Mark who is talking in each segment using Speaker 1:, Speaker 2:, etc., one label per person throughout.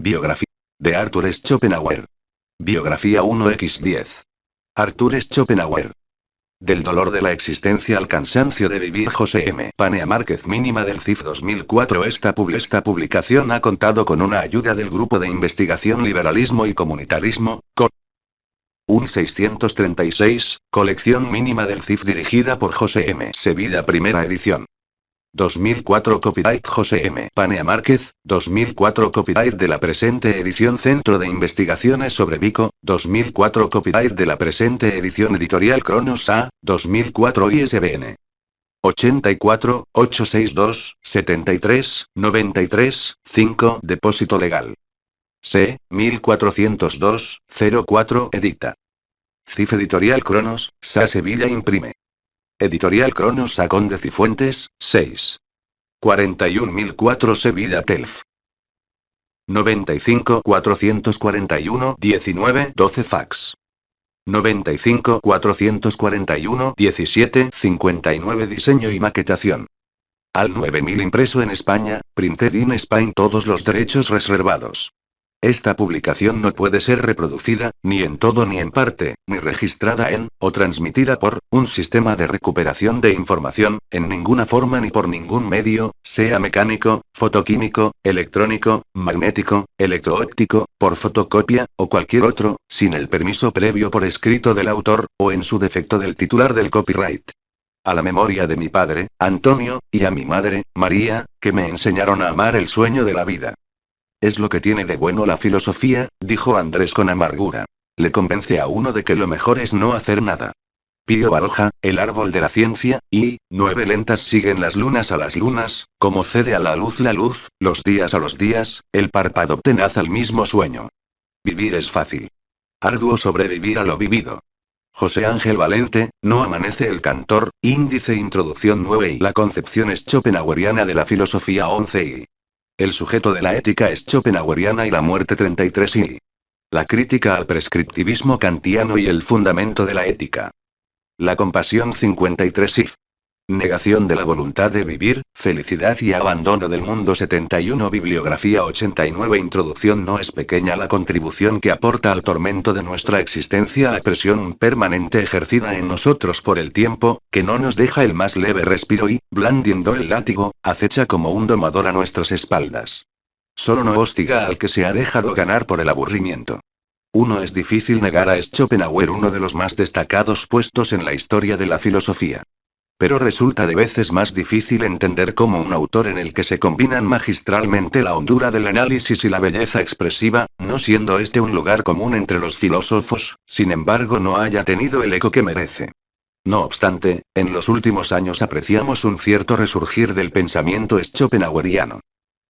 Speaker 1: Biografía de Arthur Schopenhauer. Biografía 1x10. Arthur Schopenhauer. Del dolor de la existencia al cansancio de vivir. José M. Panea Márquez. Mínima del CIF 2004. Esta publicación ha contado con una ayuda del Grupo de Investigación Liberalismo y Comunitarismo, COR. Un 636, colección mínima del CIF dirigida por José M. Sevilla. Primera edición. 2004. Copyright José M. Panea Márquez, 2004. Copyright de la presente edición Centro de Investigaciones sobre Vico, 2004. Copyright de la presente edición Editorial Cronos A, 2004. ISBN 84 862 73 93 5. Depósito legal. C. 1402 04. Edita. CIF Editorial Cronos, SA Sevilla. Imprime. Editorial Cronos A Conde Cifuentes, 6. 41004 Sevilla. Telf. 95 441 19 12 fax. 95 441 17 59 Diseño y maquetación. Al 9000 impreso en España, printed in Spain. Todos los derechos reservados. Esta publicación no puede ser reproducida, ni en todo ni en parte, ni registrada en, o transmitida por, un sistema de recuperación de información, en ninguna forma ni por ningún medio, sea mecánico, fotoquímico, electrónico, magnético, electroóptico, por fotocopia, o cualquier otro, sin el permiso previo por escrito del autor, o en su defecto del titular del copyright. A la memoria de mi padre, Antonio, y a mi madre, María, que me enseñaron a amar el sueño de la vida. Es lo que tiene de bueno la filosofía, dijo Andrés con amargura. Le convence a uno de que lo mejor es no hacer nada. Pío Baroja, El árbol de la ciencia, y, 9 lentas siguen las lunas a las lunas, como cede a la luz, los días a los días, el párpado tenaz al mismo sueño. Vivir es fácil. Arduo sobrevivir a lo vivido. José Ángel Valente, No amanece el cantor, índice introducción 9 y la concepción schopenhaueriana de la filosofía 11 y el sujeto de la ética es schopenhaueriana y la muerte 33 y la crítica al prescriptivismo kantiano y el fundamento de la ética. La compasión 53 y negación de la voluntad de vivir, felicidad y abandono del mundo 71. Bibliografía 89. Introducción. No es pequeña la contribución que aporta al tormento de nuestra existencia la presión permanente ejercida en nosotros por el tiempo, que no nos deja el más leve respiro y, blandiendo el látigo, acecha como un domador a nuestras espaldas. Solo no hostiga al que se ha dejado ganar por el aburrimiento. Es difícil negar a Schopenhauer, uno de los más destacados puestos en la historia de la filosofía. Pero resulta de veces más difícil entender cómo un autor en el que se combinan magistralmente la hondura del análisis y la belleza expresiva, no siendo este un lugar común entre los filósofos, sin embargo no haya tenido el eco que merece. No obstante, en los últimos años apreciamos un cierto resurgir del pensamiento schopenhaueriano.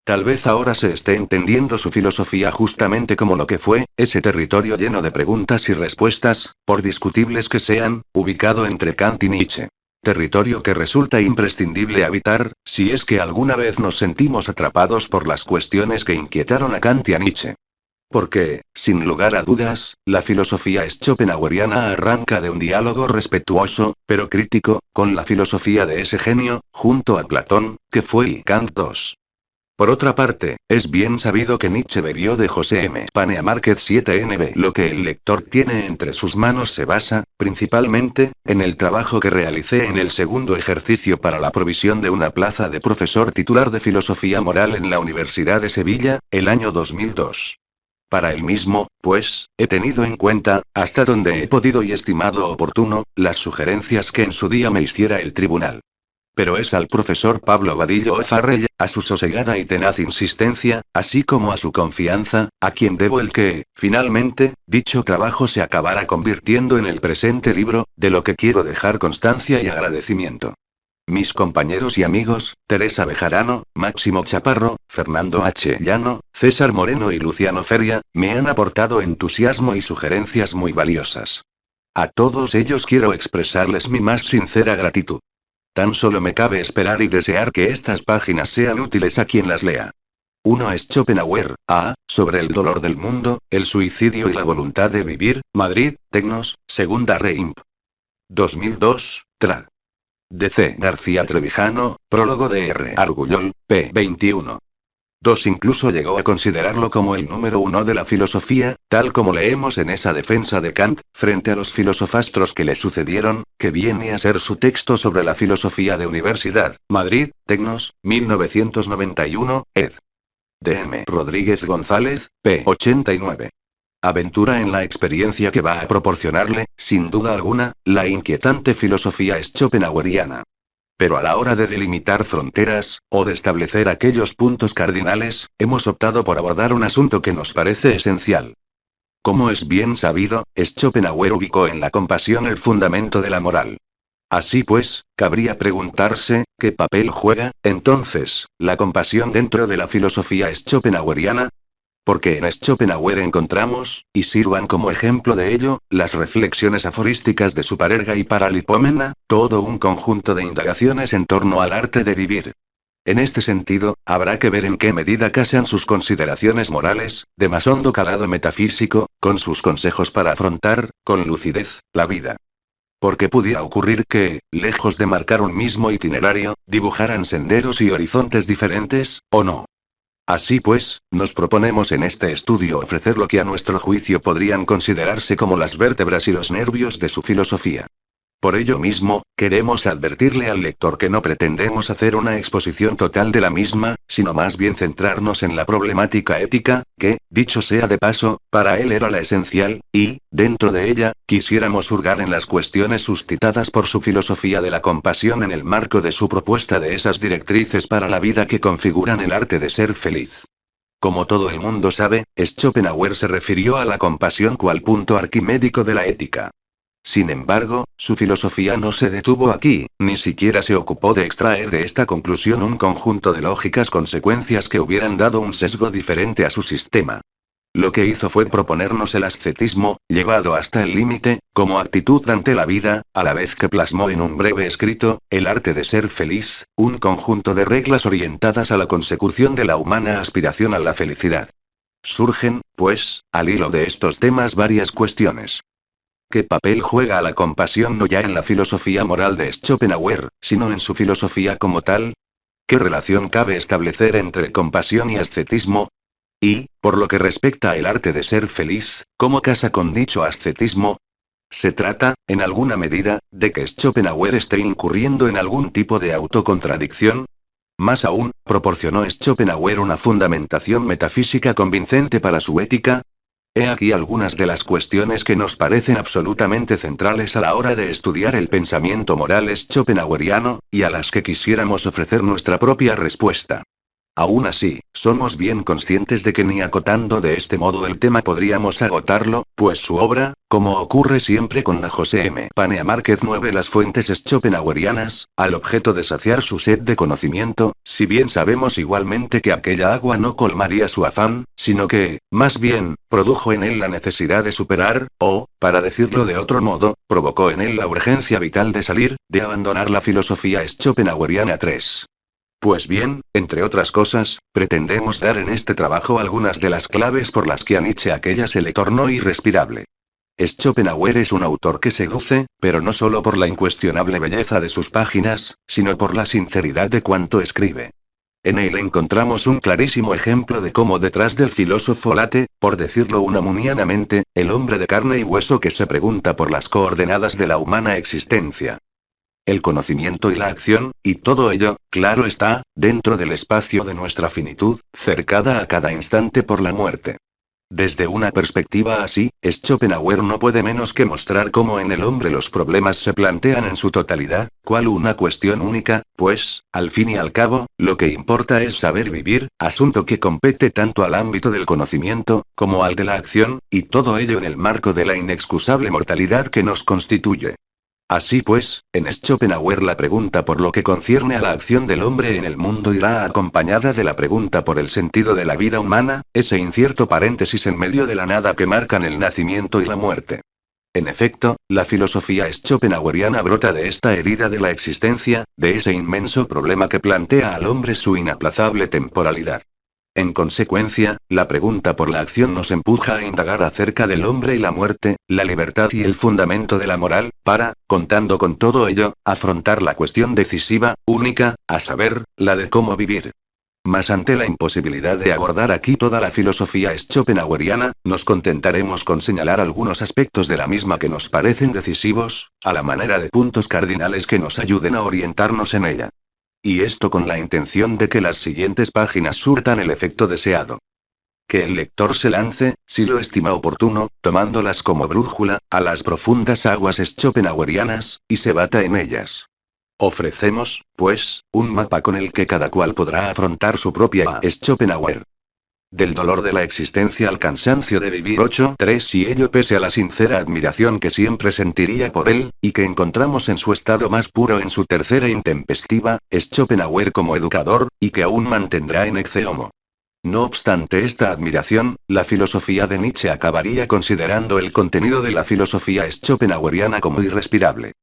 Speaker 1: Tal vez ahora se esté entendiendo su filosofía justamente como lo que fue, ese territorio lleno de preguntas y respuestas, por discutibles que sean, ubicado entre Kant y Nietzsche. Territorio que resulta imprescindible habitar, si es que alguna vez nos sentimos atrapados por las cuestiones que inquietaron a Kant y a Nietzsche. Porque, sin lugar a dudas, la filosofía schopenhaueriana arranca de un diálogo respetuoso, pero crítico, con la filosofía de ese genio, junto a Platón, que fue y Kant II. Por otra parte, es bien sabido que Nietzsche bebió de José M. Panea Márquez 7nb. Lo que el lector tiene entre sus manos se basa, principalmente, en el trabajo que realicé en el segundo ejercicio para la provisión de una plaza de profesor titular de Filosofía Moral en la Universidad de Sevilla, el año 2002. Para el mismo, pues, he tenido en cuenta, hasta donde he podido y estimado oportuno, las sugerencias que en su día me hiciera el tribunal. Pero es al profesor Pablo Vadillo O'Farrell, a su sosegada y tenaz insistencia, así como a su confianza, a quien debo el que, finalmente, dicho trabajo se acabara convirtiendo en el presente libro, de lo que quiero dejar constancia y agradecimiento. Mis compañeros y amigos, Teresa Bejarano, Máximo Chaparro, Fernando H. Llano, César Moreno y Luciano Feria, me han aportado entusiasmo y sugerencias muy valiosas. A todos ellos quiero expresarles mi más sincera gratitud. Tan solo me cabe esperar y desear que estas páginas sean útiles a quien las lea. 1 es Schopenhauer, A. Sobre el dolor del mundo, el suicidio y la voluntad de vivir, Madrid, Tecnos, Segunda Reimp. 2002, Trad. D. C. García Trevijano, prólogo de R. Argullol, p. 21. 2 incluso llegó a considerarlo como el número 1 de la filosofía, tal como leemos en esa defensa de Kant, frente a los filosofastros que le sucedieron, que viene a ser su texto sobre la filosofía de Universidad, Madrid, Tecnos, 1991, ed. D. M. Rodríguez González, p. 89. Aventura en la experiencia que va a proporcionarle, sin duda alguna, la inquietante filosofía schopenhaueriana. Pero a la hora de delimitar fronteras, o de establecer aquellos puntos cardinales, hemos optado por abordar un asunto que nos parece esencial. Como es bien sabido, Schopenhauer ubicó en la compasión el fundamento de la moral. Así pues, cabría preguntarse, ¿qué papel juega, entonces, la compasión dentro de la filosofía schopenhaueriana? Porque en Schopenhauer encontramos, y sirvan como ejemplo de ello, las reflexiones aforísticas de su Parerga y Paralipómena, todo un conjunto de indagaciones en torno al arte de vivir. En este sentido, habrá que ver en qué medida casan sus consideraciones morales, de más hondo calado metafísico, con sus consejos para afrontar, con lucidez, la vida. Porque pudiera ocurrir que, lejos de marcar un mismo itinerario, dibujaran senderos y horizontes diferentes, ¿o no? Así pues, nos proponemos en este estudio ofrecer lo que a nuestro juicio podrían considerarse como las vértebras y los nervios de su filosofía. Por ello mismo, queremos advertirle al lector que no pretendemos hacer una exposición total de la misma, sino más bien centrarnos en la problemática ética, que, dicho sea de paso, para él era la esencial, y, dentro de ella, quisiéramos hurgar en las cuestiones suscitadas por su filosofía de la compasión en el marco de su propuesta de esas directrices para la vida que configuran el arte de ser feliz. Como todo el mundo sabe, Schopenhauer se refirió a la compasión cual punto arquimédico de la ética. Sin embargo, su filosofía no se detuvo aquí, ni siquiera se ocupó de extraer de esta conclusión un conjunto de lógicas consecuencias que hubieran dado un sesgo diferente a su sistema. Lo que hizo fue proponernos el ascetismo, llevado hasta el límite, como actitud ante la vida, a la vez que plasmó en un breve escrito, El arte de ser feliz, un conjunto de reglas orientadas a la consecución de la humana aspiración a la felicidad. Surgen, pues, al hilo de estos temas varias cuestiones. ¿Qué papel juega la compasión no ya en la filosofía moral de Schopenhauer, sino en su filosofía como tal? ¿Qué relación cabe establecer entre compasión y ascetismo? Y, por lo que respecta al arte de ser feliz, ¿cómo casa con dicho ascetismo? ¿Se trata, en alguna medida, de que Schopenhauer esté incurriendo en algún tipo de autocontradicción? Más aún, ¿proporcionó Schopenhauer una fundamentación metafísica convincente para su ética? He aquí algunas de las cuestiones que nos parecen absolutamente centrales a la hora de estudiar el pensamiento moral schopenhaueriano, y a las que quisiéramos ofrecer nuestra propia respuesta. Aún así, somos bien conscientes de que ni acotando de este modo el tema podríamos agotarlo, pues su obra, como ocurre siempre con la José M. Panea Márquez 9 las fuentes schopenhauerianas, al objeto de saciar su sed de conocimiento, si bien sabemos igualmente que aquella agua no colmaría su afán, sino que, más bien, produjo en él la necesidad de superar, o, para decirlo de otro modo, provocó en él la urgencia vital de salir, de abandonar la filosofía schopenhaueriana 3. Pues bien, entre otras cosas, pretendemos dar en este trabajo algunas de las claves por las que a Nietzsche aquella se le tornó irrespirable. Schopenhauer es un autor que seduce, pero no solo por la incuestionable belleza de sus páginas, sino por la sinceridad de cuanto escribe. En él encontramos un clarísimo ejemplo de cómo detrás del filósofo late, por decirlo unamunianamente, el hombre de carne y hueso que se pregunta por las coordenadas de la humana existencia. El conocimiento y la acción, y todo ello, claro está, dentro del espacio de nuestra finitud, cercada a cada instante por la muerte. Desde una perspectiva así, Schopenhauer no puede menos que mostrar cómo en el hombre los problemas se plantean en su totalidad, cual una cuestión única, pues, al fin y al cabo, lo que importa es saber vivir, asunto que compete tanto al ámbito del conocimiento, como al de la acción, y todo ello en el marco de la inexcusable mortalidad que nos constituye. Así pues, en Schopenhauer la pregunta por lo que concierne a la acción del hombre en el mundo irá acompañada de la pregunta por el sentido de la vida humana, ese incierto paréntesis en medio de la nada que marcan el nacimiento y la muerte. En efecto, la filosofía schopenhaueriana brota de esta herida de la existencia, de ese inmenso problema que plantea al hombre su inaplazable temporalidad. En consecuencia, la pregunta por la acción nos empuja a indagar acerca del hombre y la muerte, la libertad y el fundamento de la moral, para, contando con todo ello, afrontar la cuestión decisiva, única, a saber, la de cómo vivir. Mas ante la imposibilidad de abordar aquí toda la filosofía schopenhaueriana, nos contentaremos con señalar algunos aspectos de la misma que nos parecen decisivos, a la manera de puntos cardinales que nos ayuden a orientarnos en ella. Y esto con la intención de que las siguientes páginas surtan el efecto deseado. Que el lector se lance, si lo estima oportuno, tomándolas como brújula, a las profundas aguas schopenhauerianas, y se bata en ellas. Ofrecemos, pues, un mapa con el que cada cual podrá afrontar su propia Schopenhauer. Del dolor de la existencia al cansancio de vivir 8.3 y ello pese a la sincera admiración que siempre sentiría por él, y que encontramos en su estado más puro en su tercera intempestiva, Schopenhauer como educador, y que aún mantendrá en Ecce Homo. No obstante esta admiración, la filosofía de Nietzsche acabaría considerando el contenido de la filosofía schopenhaueriana como irrespirable.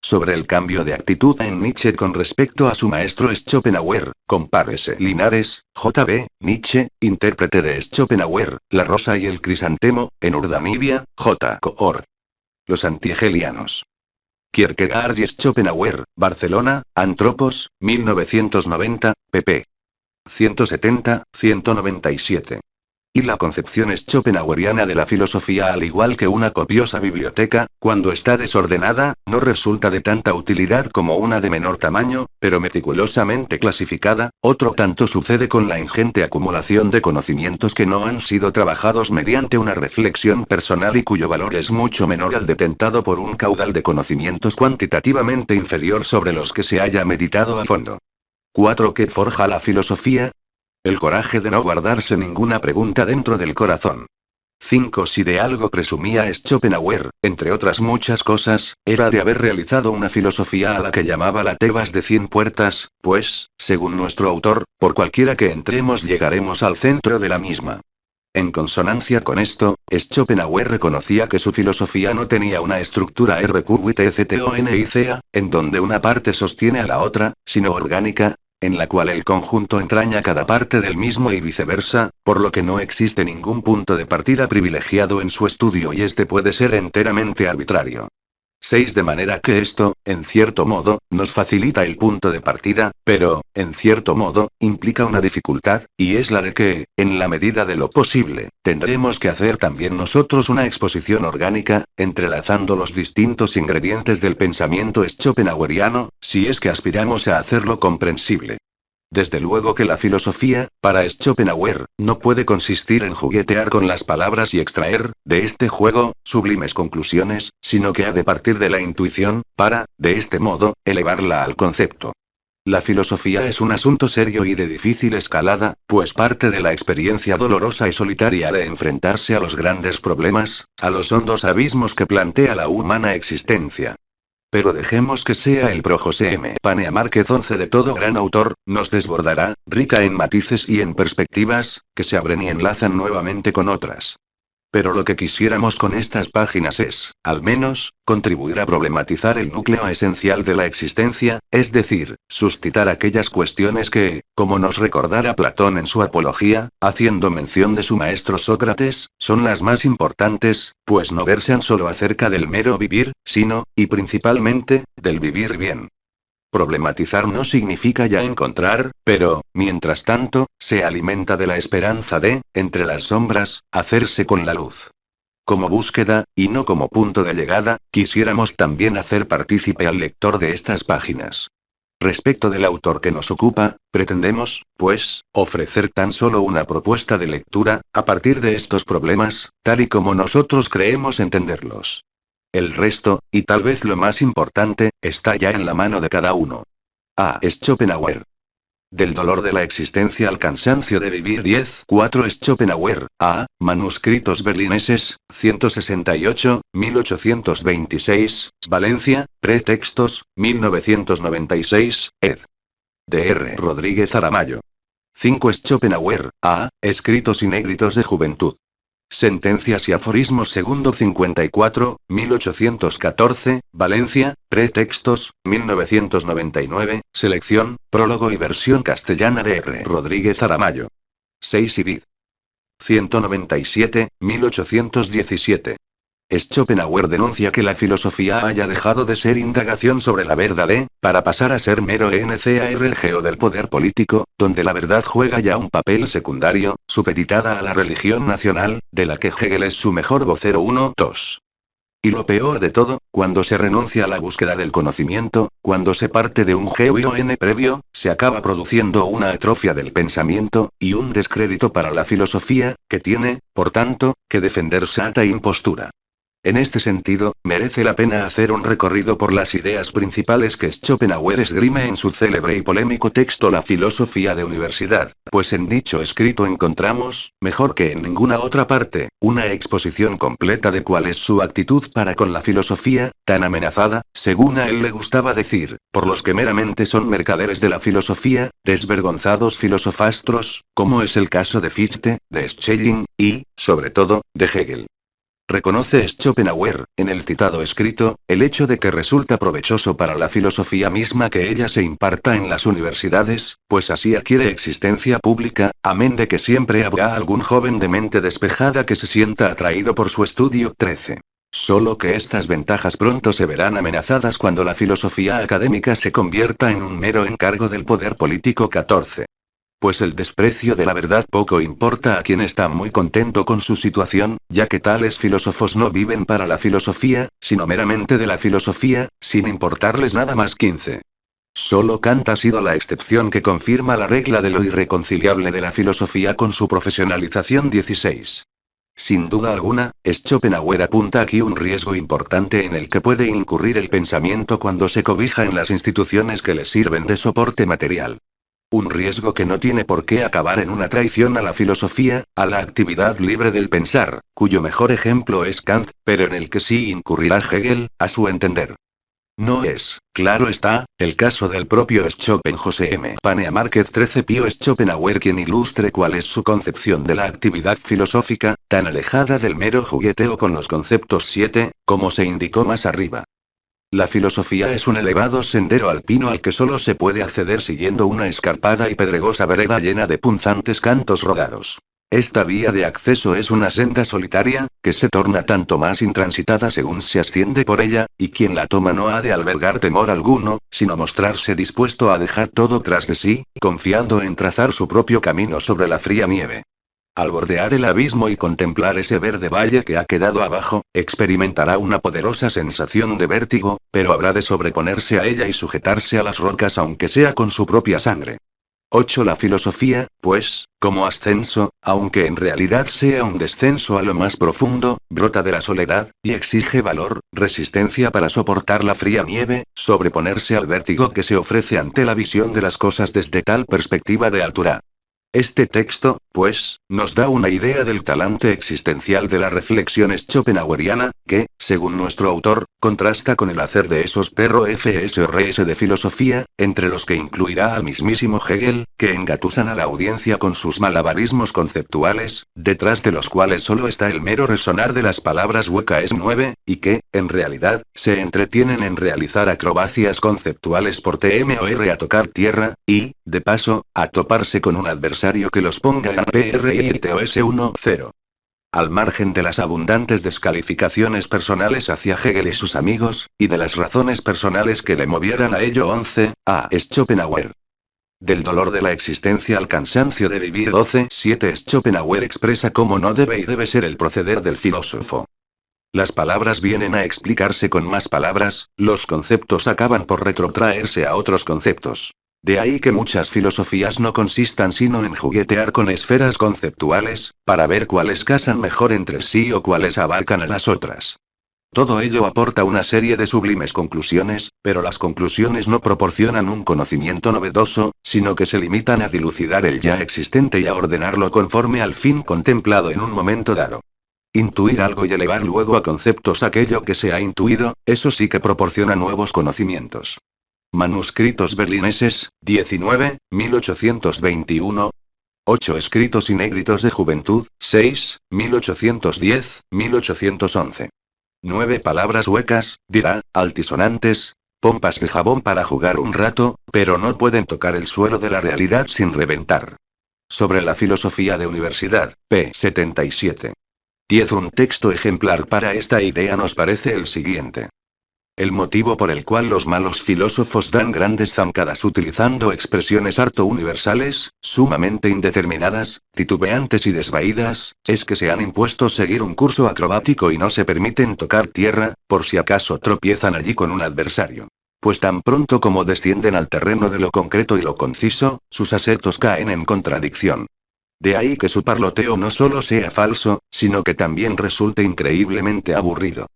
Speaker 1: Sobre el cambio de actitud en Nietzsche con respecto a su maestro Schopenhauer, compárese Linares, J.B., Nietzsche, intérprete de Schopenhauer, La rosa y el crisantemo, en Urdamibia, J. Coord. Los antihegelianos. Kierkegaard y Schopenhauer, Barcelona, Antropos, 1990, pp. 170-197. Y la concepción schopenhaueriana de la filosofía, al igual que una copiosa biblioteca, cuando está desordenada, no resulta de tanta utilidad como una de menor tamaño, pero meticulosamente clasificada. Otro tanto sucede con la ingente acumulación de conocimientos que no han sido trabajados mediante una reflexión personal y cuyo valor es mucho menor al detentado por un caudal de conocimientos cuantitativamente inferior sobre los que se haya meditado a fondo. 4. ¿Qué forja la filosofía? El coraje de no guardarse ninguna pregunta dentro del corazón. 5. Si de algo presumía Schopenhauer, entre otras muchas cosas, era de haber realizado una filosofía a la que llamaba la Tebas de 100 puertas, pues, según nuestro autor, por cualquiera que entremos llegaremos al centro de la misma. En consonancia con esto, Schopenhauer reconocía que su filosofía no tenía una estructura RQITCTONICA, en donde una parte sostiene a la otra, sino orgánica, en la cual el conjunto entraña cada parte del mismo y viceversa, por lo que no existe ningún punto de partida privilegiado en su estudio y este puede ser enteramente arbitrario. 6. De manera que esto, en cierto modo, nos facilita el punto de partida, pero, en cierto modo, implica una dificultad, y es la de que, en la medida de lo posible, tendremos que hacer también nosotros una exposición orgánica, entrelazando los distintos ingredientes del pensamiento schopenhaueriano, si es que aspiramos a hacerlo comprensible. Desde luego que la filosofía, para Schopenhauer, no puede consistir en juguetear con las palabras y extraer, de este juego, sublimes conclusiones, sino que ha de partir de la intuición, para, de este modo, elevarla al concepto. La filosofía es un asunto serio y de difícil escalada, pues parte de la experiencia dolorosa y solitaria de enfrentarse a los grandes problemas, a los hondos abismos que plantea la humana existencia. Pero dejemos que sea el Pro José M. Panea Márquez 11 de todo gran autor, nos desbordará, rica en matices y en perspectivas, que se abren y enlazan nuevamente con otras. Pero lo que quisiéramos con estas páginas es, al menos, contribuir a problematizar el núcleo esencial de la existencia, es decir, suscitar aquellas cuestiones que, como nos recordara Platón en su Apología, haciendo mención de su maestro Sócrates, son las más importantes, pues no versan solo acerca del mero vivir, sino, y principalmente, del vivir bien. Problematizar no significa ya encontrar, pero, mientras tanto, se alimenta de la esperanza de, entre las sombras, hacerse con la luz. Como búsqueda, y no como punto de llegada, quisiéramos también hacer partícipe al lector de estas páginas. Respecto del autor que nos ocupa, pretendemos, pues, ofrecer tan solo una propuesta de lectura, a partir de estos problemas, tal y como nosotros creemos entenderlos. El resto, y tal vez lo más importante, está ya en la mano de cada uno. A. Schopenhauer. Del dolor de la existencia al cansancio de vivir 10.4 Schopenhauer, A. Manuscritos berlineses, 168, 1826, Valencia, Pretextos, 1996, ed. Dr. Rodríguez Aramayo. 5 Schopenhauer, A. Escritos inéditos de juventud. Sentencias y aforismos segundo 54, 1814, Valencia, Pretextos, 1999, selección, prólogo y versión castellana de R. Rodríguez Aramayo. 6 Ibid. 197, 1817. Schopenhauer denuncia que la filosofía haya dejado de ser indagación sobre la verdad, para pasar a ser mero encargo del poder político, donde la verdad juega ya un papel secundario, supeditada a la religión nacional, de la que Hegel es su mejor vocero. 2. Y lo peor de todo, cuando se renuncia a la búsqueda del conocimiento, cuando se parte de un GUION previo, se acaba produciendo una atrofia del pensamiento, y un descrédito para la filosofía, que tiene, por tanto, que defenderse ante impostura. En este sentido, merece la pena hacer un recorrido por las ideas principales que Schopenhauer esgrime en su célebre y polémico texto La filosofía de universidad, pues en dicho escrito encontramos, mejor que en ninguna otra parte, una exposición completa de cuál es su actitud para con la filosofía, tan amenazada, según a él le gustaba decir, por los que meramente son mercaderes de la filosofía, desvergonzados filosofastros, como es el caso de Fichte, de Schelling, y, sobre todo, de Hegel. Reconoce Schopenhauer, en el citado escrito, el hecho de que resulta provechoso para la filosofía misma que ella se imparta en las universidades, pues así adquiere existencia pública, amén de que siempre habrá algún joven de mente despejada que se sienta atraído por su estudio. 13. Solo que estas ventajas pronto se verán amenazadas cuando la filosofía académica se convierta en un mero encargo del poder político. 14. Pues el desprecio de la verdad poco importa a quien está muy contento con su situación, ya que tales filósofos no viven para la filosofía, sino meramente de la filosofía, sin importarles nada más. 15. Solo Kant ha sido la excepción que confirma la regla de lo irreconciliable de la filosofía con su profesionalización. 16. Sin duda alguna, Schopenhauer apunta aquí un riesgo importante en el que puede incurrir el pensamiento cuando se cobija en las instituciones que le sirven de soporte material. Un riesgo que no tiene por qué acabar en una traición a la filosofía, a la actividad libre del pensar, cuyo mejor ejemplo es Kant, pero en el que sí incurrirá Hegel, a su entender. No es, claro está, el caso del propio José M. Panea Márquez 13. Pío Schopenhauer quien ilustre cuál es su concepción de la actividad filosófica, tan alejada del mero jugueteo con los conceptos 7, como se indicó más arriba. La filosofía es un elevado sendero alpino al que solo se puede acceder siguiendo una escarpada y pedregosa vereda llena de punzantes cantos rodados. Esta vía de acceso es una senda solitaria, que se torna tanto más intransitada según se asciende por ella, y quien la toma no ha de albergar temor alguno, sino mostrarse dispuesto a dejar todo tras de sí, confiando en trazar su propio camino sobre la fría nieve. Al bordear el abismo y contemplar ese verde valle que ha quedado abajo, experimentará una poderosa sensación de vértigo, pero habrá de sobreponerse a ella y sujetarse a las rocas aunque sea con su propia sangre. 8. La filosofía, pues, como ascenso, aunque en realidad sea un descenso a lo más profundo, brota de la soledad, y exige valor, resistencia para soportar la fría nieve, sobreponerse al vértigo que se ofrece ante la visión de las cosas desde tal perspectiva de altura. Este texto, pues, nos da una idea del talante existencial de la reflexión schopenhaueriana, que, según nuestro autor, contrasta con el hacer de esos PROFESORS de filosofía, entre los que incluirá al mismísimo Hegel, que engatusan a la audiencia con sus malabarismos conceptuales, detrás de los cuales solo está el mero resonar de las palabras huecas 9, y que, en realidad, se entretienen en realizar acrobacias conceptuales por temor a tocar tierra, y, de paso, a toparse con un adversario que los ponga en PRITOS 1-0. Al margen de las abundantes descalificaciones personales hacia Hegel y sus amigos, y de las razones personales que le movieran a ello. 11. A. Schopenhauer. Del dolor de la existencia al cansancio de vivir. 12. 7. Schopenhauer expresa cómo no debe y debe ser el proceder del filósofo. Las palabras vienen a explicarse con más palabras, los conceptos acaban por retrotraerse a otros conceptos. De ahí que muchas filosofías no consistan sino en juguetear con esferas conceptuales, para ver cuáles casan mejor entre sí o cuáles abarcan a las otras. Todo ello aporta una serie de sublimes conclusiones, pero las conclusiones no proporcionan un conocimiento novedoso, sino que se limitan a dilucidar el ya existente y a ordenarlo conforme al fin contemplado en un momento dado. Intuir algo y elevar luego a conceptos aquello que se ha intuido, eso sí que proporciona nuevos conocimientos. Manuscritos berlineses, 19, 1821. 8 escritos inéditos de juventud, 6, 1810, 1811. 9 palabras huecas, dirá, altisonantes, pompas de jabón para jugar un rato, pero no pueden tocar el suelo de la realidad sin reventar. Sobre la filosofía de universidad, p. 77. 10. Un texto ejemplar para esta idea nos parece el siguiente. El motivo por el cual los malos filósofos dan grandes zancadas utilizando expresiones harto universales, sumamente indeterminadas, titubeantes y desvaídas, es que se han impuesto seguir un curso acrobático y no se permiten tocar tierra, por si acaso tropiezan allí con un adversario. Pues tan pronto como descienden al terreno de lo concreto y lo conciso, sus asertos caen en contradicción. De ahí que su parloteo no solo sea falso, sino que también resulte increíblemente aburrido.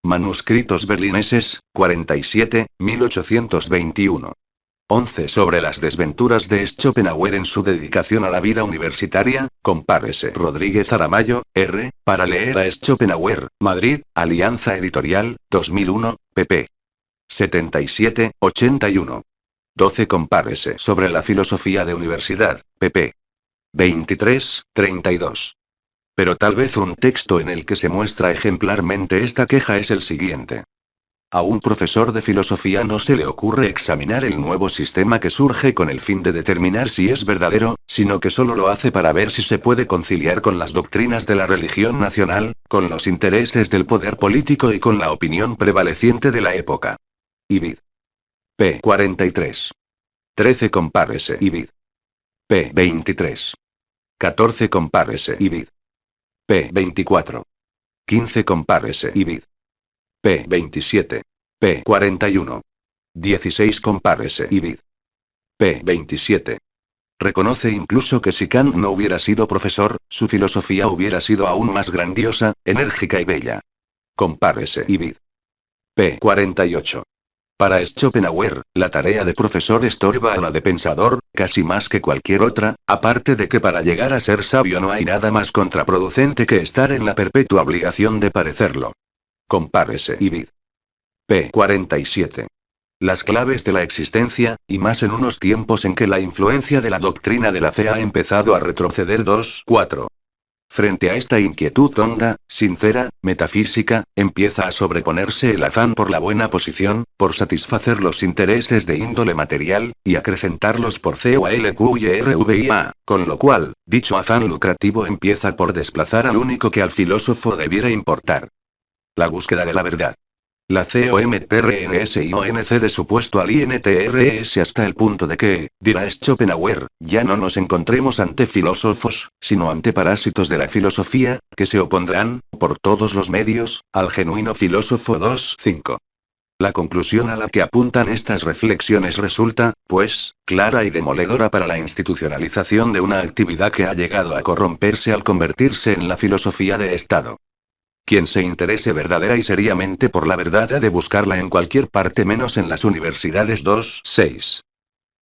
Speaker 1: Manuscritos berlineses, 47, 1821. 11. Sobre las desventuras de Schopenhauer en su dedicación a la vida universitaria, compárese Rodríguez Aramayo, R., para leer a Schopenhauer, Madrid, Alianza Editorial, 2001, pp. 77, 81. 12. Compárese sobre la filosofía de universidad, pp. 23, 32. Pero tal vez un texto en el que se muestra ejemplarmente esta queja es el siguiente. A un profesor de filosofía no se le ocurre examinar el nuevo sistema que surge con el fin de determinar si es verdadero, sino que solo lo hace para ver si se puede conciliar con las doctrinas de la religión nacional, con los intereses del poder político y con la opinión prevaleciente de la época. Ibid. P. 43. 13. Compárese Ibid. P. 23. 14. Compárese Ibid. P. 24. 15. Compárese Ibid. P. 27. P. 41. 16. Compárese Ibid. P. 27. Reconoce incluso que si Kant no hubiera sido profesor, su filosofía hubiera sido aún más grandiosa, enérgica y bella. Compárese Ibid. P. 48. Para Schopenhauer, la tarea de profesor estorba a la de pensador, casi más que cualquier otra, aparte de que para llegar a ser sabio no hay nada más contraproducente que estar en la perpetua obligación de parecerlo. Compárese Ibid. P. 47. Las claves de la existencia, y más en unos tiempos en que la influencia de la doctrina de la fe ha empezado a retroceder. 4. Frente a esta inquietud honda, sincera, metafísica, empieza a sobreponerse el afán por la buena posición, por satisfacer los intereses de índole material, y acrecentarlos por COLQ y RVIA, con lo cual, dicho afán lucrativo empieza por desplazar al único que al filósofo debiera importar. La búsqueda de la verdad. La COMPRNSIONC de su puesto al INTRS hasta el punto de que, dirá Schopenhauer, ya no nos encontremos ante filósofos, sino ante parásitos de la filosofía, que se opondrán, por todos los medios, al genuino filósofo. 5. La conclusión a la que apuntan estas reflexiones resulta, pues, clara y demoledora para la institucionalización de una actividad que ha llegado a corromperse al convertirse en la filosofía de Estado. Quien se interese verdadera y seriamente por la verdad ha de buscarla en cualquier parte menos en las universidades. 6.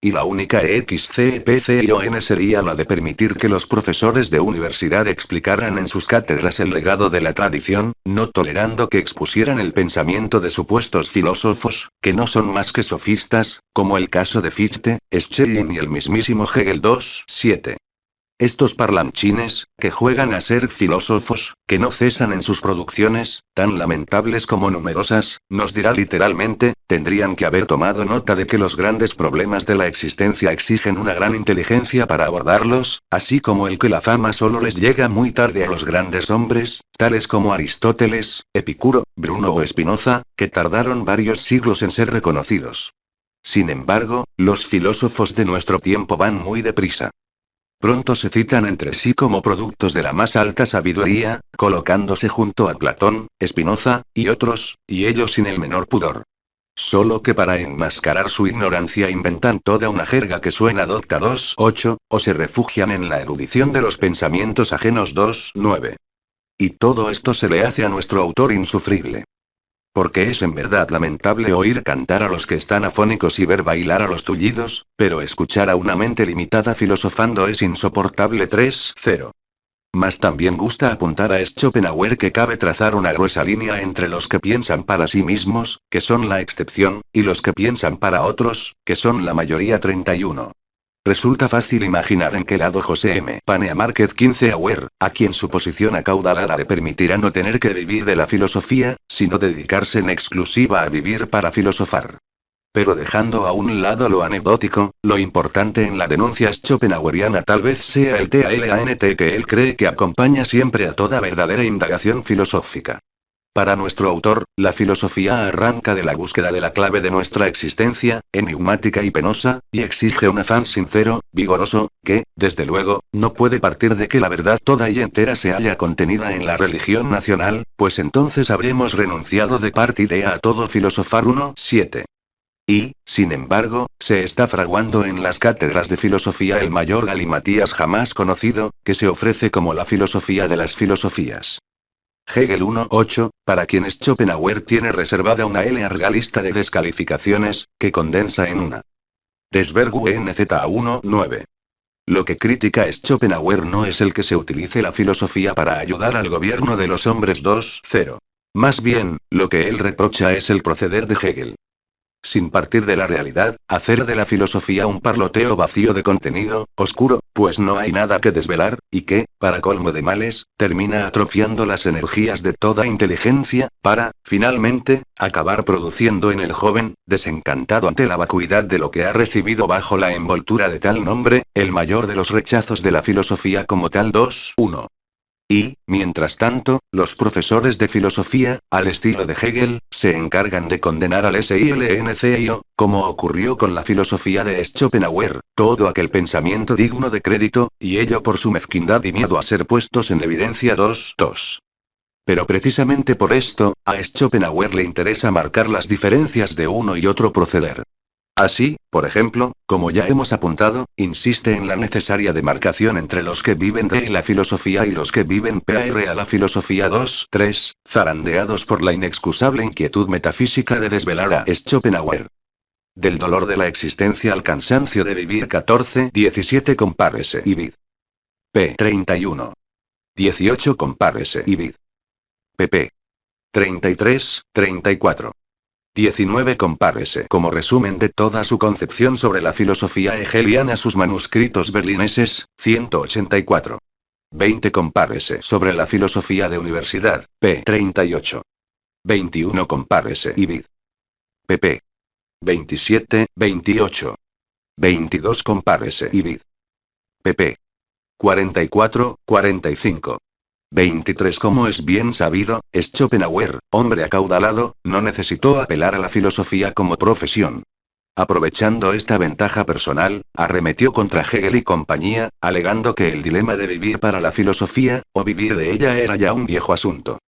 Speaker 1: Y la única excepción sería la de permitir que los profesores de universidad explicaran en sus cátedras el legado de la tradición, no tolerando que expusieran el pensamiento de supuestos filósofos, que no son más que sofistas, como el caso de Fichte, Schelling y el mismísimo Hegel. 7. Estos parlanchines, que juegan a ser filósofos, que no cesan en sus producciones, tan lamentables como numerosas, nos dirá literalmente, tendrían que haber tomado nota de que los grandes problemas de la existencia exigen una gran inteligencia para abordarlos, así como el que la fama solo les llega muy tarde a los grandes hombres, tales como Aristóteles, Epicuro, Bruno o Spinoza, que tardaron varios siglos en ser reconocidos. Sin embargo, los filósofos de nuestro tiempo van muy deprisa. Pronto se citan entre sí como productos de la más alta sabiduría, colocándose junto a Platón, Spinoza, y otros, y ellos sin el menor pudor. Solo que para enmascarar su ignorancia inventan toda una jerga que suena docta. 8, o se refugian en la erudición de los pensamientos ajenos. 9. Y todo esto se le hace a nuestro autor insufrible. Porque es en verdad lamentable oír cantar a los que están afónicos y ver bailar a los tullidos, pero escuchar a una mente limitada filosofando es insoportable. 0. Mas también gusta apuntar a Schopenhauer que cabe trazar una gruesa línea entre los que piensan para sí mismos, que son la excepción, y los que piensan para otros, que son la mayoría. 31. Resulta fácil imaginar en qué lado José M. Panea Márquez Auer, a quien su posición acaudalada le permitirá no tener que vivir de la filosofía, sino dedicarse en exclusiva a vivir para filosofar. Pero dejando a un lado lo anecdótico, lo importante en la denuncia schopenhaueriana tal vez sea el TALANT que él cree que acompaña siempre a toda verdadera indagación filosófica. Para nuestro autor, la filosofía arranca de la búsqueda de la clave de nuestra existencia, enigmática y penosa, y exige un afán sincero, vigoroso, que, desde luego, no puede partir de que la verdad toda y entera se halla contenida en la religión nacional, pues entonces habremos renunciado de partida a todo filosofar 1.7. Y, sin embargo, se está fraguando en las cátedras de filosofía el mayor galimatías jamás conocido, que se ofrece como la filosofía de las filosofías. Hegel 1.8, para quienes Schopenhauer tiene reservada una larga lista de descalificaciones, que condensa en una. Desbergu NZ 1.9. Lo que critica Schopenhauer no es el que se utilice la filosofía para ayudar al gobierno de los hombres 2.0. Más bien, lo que él reprocha es el proceder de Hegel. Sin partir de la realidad, hacer de la filosofía un parloteo vacío de contenido, oscuro, pues no hay nada que desvelar, y que, para colmo de males, termina atrofiando las energías de toda inteligencia, para, finalmente, acabar produciendo en el joven, desencantado ante la vacuidad de lo que ha recibido bajo la envoltura de tal nombre, el mayor de los rechazos de la filosofía como tal 2.1. Y, mientras tanto, los profesores de filosofía, al estilo de Hegel, se encargan de condenar al SILNCIO, como ocurrió con la filosofía de Schopenhauer, todo aquel pensamiento digno de crédito, y ello por su mezquindad y miedo a ser puestos en evidencia 2.2. Pero precisamente por esto, a Schopenhauer le interesa marcar las diferencias de uno y otro proceder. Así, por ejemplo, como ya hemos apuntado, insiste en la necesaria demarcación entre los que viven de la filosofía y los que viven PR a la filosofía 2.3, zarandeados por la inexcusable inquietud metafísica de desvelar a Schopenhauer. Del dolor de la existencia al cansancio de vivir 14.17 compárese y vid. P. 31. 18 compárese y vid. pp. 33, 34. 19 compárese como resumen de toda su concepción sobre la filosofía hegeliana sus manuscritos berlineses, 184. 20 compárese sobre la filosofía de universidad, p. 38. 21 compárese y vid. pp. 27, 28. 22 compárese y vid. pp. 44, 45. 23 Como es bien sabido, Schopenhauer, hombre acaudalado, no necesitó apelar a la filosofía como profesión. Aprovechando esta ventaja personal, arremetió contra Hegel y compañía, alegando que el dilema de vivir para la filosofía, o vivir de ella era ya un viejo asunto.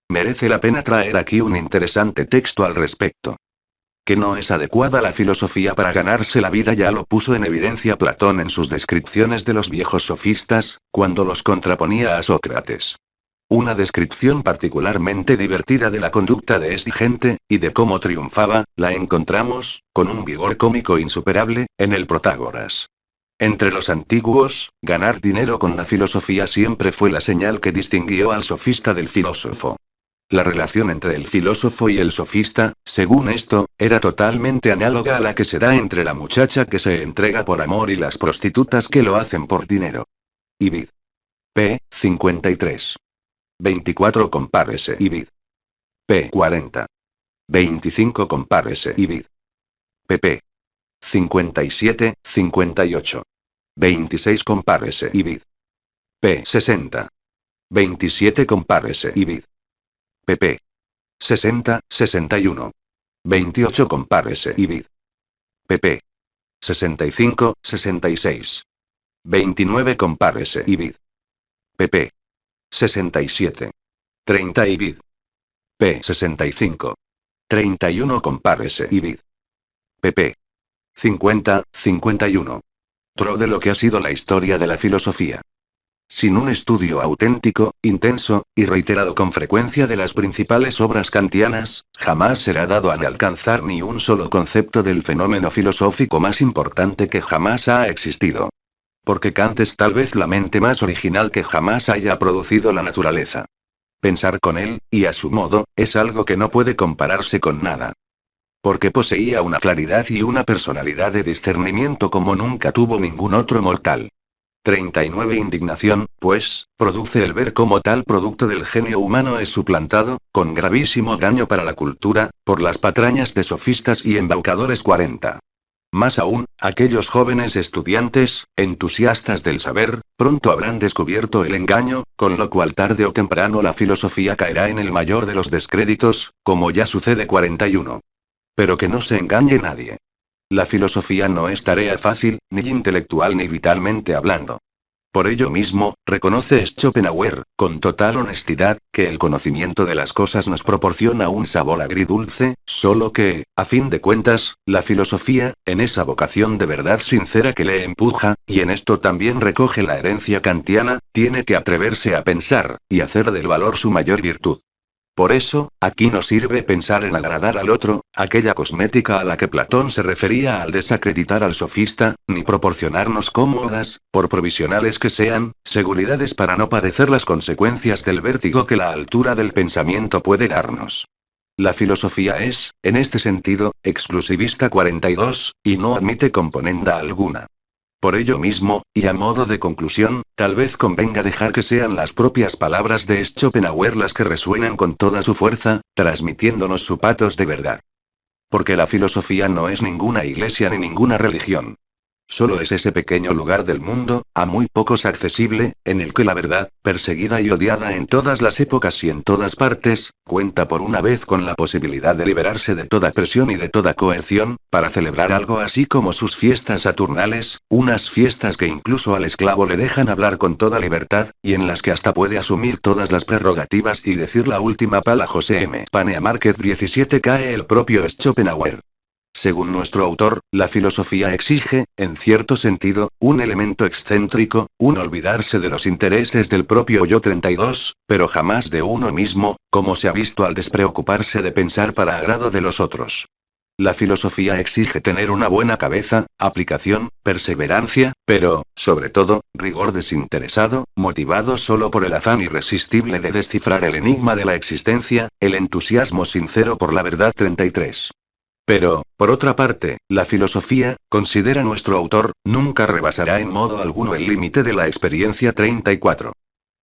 Speaker 1: Merece la pena traer aquí un interesante texto al respecto. Que no es adecuada la filosofía para ganarse la vida ya lo puso en evidencia Platón en sus descripciones de los viejos sofistas, cuando los contraponía a Sócrates. Una descripción particularmente divertida de la conducta de este gente, y de cómo triunfaba, la encontramos, con un vigor cómico insuperable, en el Protágoras. Entre los antiguos, ganar dinero con la filosofía siempre fue la señal que distinguió al sofista del filósofo. La relación entre el filósofo y el sofista, según esto, era totalmente análoga a la que se da entre la muchacha que se entrega por amor y las prostitutas que lo hacen por dinero. Ibid. P. 53. 24 compárese Ibid. P. 40. 25 compárese Ibid. pp. 57, 58. 26 compárese Ibid. P. 60. 27 compárese Ibid. pp. 60, 61. 28 compárese Ibid. pp. 65, 66. 29 compárese Ibid. pp. 67. 30 Ibid. P. 65. 31 compárese Ibid. pp. 50, 51. Tro de lo que ha sido la historia de la filosofía. Sin un estudio auténtico, intenso, y reiterado con frecuencia de las principales obras kantianas, jamás será dado a alcanzar ni un solo concepto del fenómeno filosófico más importante que jamás ha existido. Porque Kant es tal vez la mente más original que jamás haya producido la naturaleza. Pensar con él, y a su modo, es algo que no puede compararse con nada. Porque poseía una claridad y una personalidad de discernimiento como nunca tuvo ningún otro mortal. 39 Indignación, pues, produce el ver cómo tal producto del genio humano es suplantado, con gravísimo daño para la cultura, por las patrañas de sofistas y embaucadores. 40. Más aún, aquellos jóvenes estudiantes, entusiastas del saber, pronto habrán descubierto el engaño, con lo cual tarde o temprano la filosofía caerá en el mayor de los descréditos, como ya sucede. 41. Pero que no se engañe nadie. La filosofía no es tarea fácil, ni intelectual ni vitalmente hablando. Por ello mismo, reconoce Schopenhauer, con total honestidad, que el conocimiento de las cosas nos proporciona un sabor agridulce, solo que, a fin de cuentas, la filosofía, en esa vocación de verdad sincera que le empuja, y en esto también recoge la herencia kantiana, tiene que atreverse a pensar, y hacer del valor su mayor virtud. Por eso, aquí no sirve pensar en agradar al otro, aquella cosmética a la que Platón se refería al desacreditar al sofista, ni proporcionarnos cómodas, por provisionales que sean, seguridades para no padecer las consecuencias del vértigo que la altura del pensamiento puede darnos. La filosofía es, en este sentido, exclusivista. 42, y no admite componenda alguna. Por ello mismo, y a modo de conclusión, tal vez convenga dejar que sean las propias palabras de Schopenhauer las que resuenan con toda su fuerza, transmitiéndonos su patos de verdad. Porque la filosofía no es ninguna iglesia ni ninguna religión. Solo es ese pequeño lugar del mundo, a muy pocos accesible, en el que la verdad, perseguida y odiada en todas las épocas y en todas partes, cuenta por una vez con la posibilidad de liberarse de toda presión y de toda coerción, para celebrar algo así como sus fiestas saturnales, unas fiestas que incluso al esclavo le dejan hablar con toda libertad, y en las que hasta puede asumir todas las prerrogativas y decir la última pala. José M. Panea Márquez. 17 Cae el propio Schopenhauer. Según nuestro autor, la filosofía exige, en cierto sentido, un elemento excéntrico, un olvidarse de los intereses del propio yo. 32, pero jamás de uno mismo, como se ha visto al despreocuparse de pensar para agrado de los otros. La filosofía exige tener una buena cabeza, aplicación, perseverancia, pero, sobre todo, rigor desinteresado, motivado solo por el afán irresistible de descifrar el enigma de la existencia, el entusiasmo sincero por la verdad. 33. Pero, por otra parte, la filosofía, considera nuestro autor, nunca rebasará en modo alguno el límite de la experiencia. 34.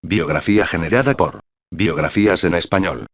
Speaker 1: Biografía generada por Biografías en Español.